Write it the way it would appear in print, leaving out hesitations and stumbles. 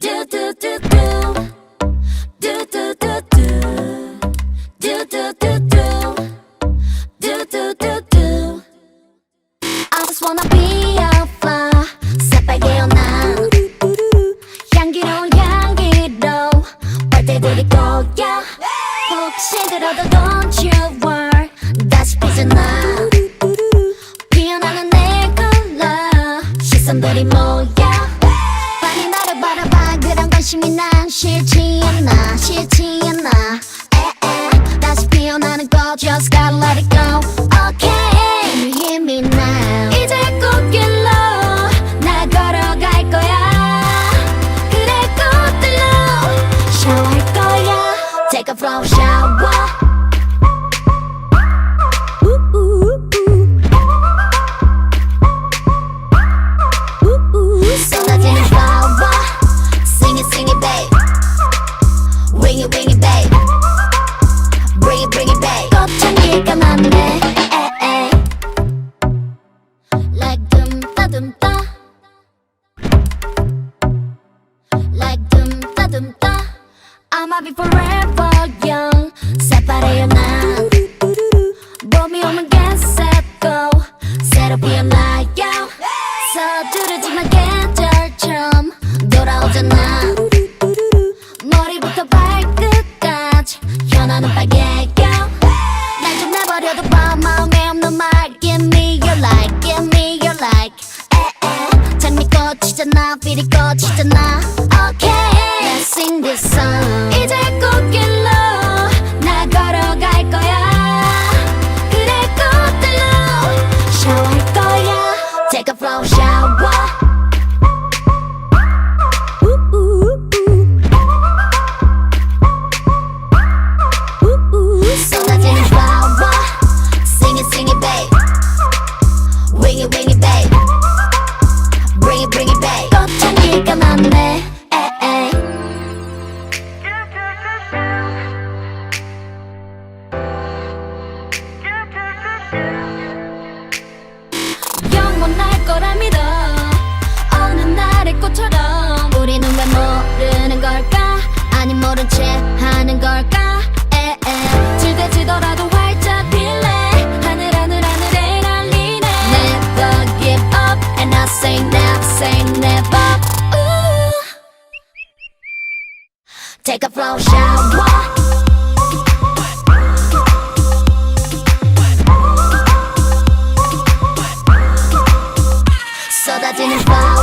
Do do do do, do do do do, do do do do, do do do do. I just wanna be a flower, 새빨개 연한 향기로운 향기로 빨대들이 거야. 혹시 들어도 don't you worry, 다시 피잖아. 피어나는 내 컬러 시선들이 모여. 빨리 나를 바라봐. 그런 관심이 난 싫지 않아, 싫지 않아. 에에 다시 피어나는 거 just gotta let it go. Okay, can you hear me now? 이제 꽃길로 나 걸어갈 거야. 그래 꽃들로 샤워할 거야. Take a flow shower. 쏟아지는 flower. Sing it babe. Wing it babe. Bring it babe. 꽃향기가 나네. 에에. Like 둠따 Like 둠따 I'ma be forever young. 새파래요 난. 봄이 오면 get set go. 새로 피어나요. 서두르지만 계절처럼 돌아오잖아. 머리부터 발끝까지 현아는 빨개요. 날 좀 내버려도 봐. 마음에 없는 말 Give me your like, give me your like. 에에 장미꽃이잖아, 피리 꽃이잖아. Okay, let's sing this song. 이제 꽃길로 나 걸어갈 거야. 그래 꽃들로 샤워할 거야. Take a flow shower. 쏟아지는 flower. Sing it babe. Wing it babe. Bring it babe. 꽃향기가 나네. 에에. 영원할 거라 믿어. 어느 날의 꽃처럼. 우리는 왜 모르는 걸까? 아니 모른 채 하는 걸까? 에에. 질대지더라도 활짝 필래. 하늘에 날리네. Never give up and I say never. Ooh. Take a flow shower. 쏟아지는 flower.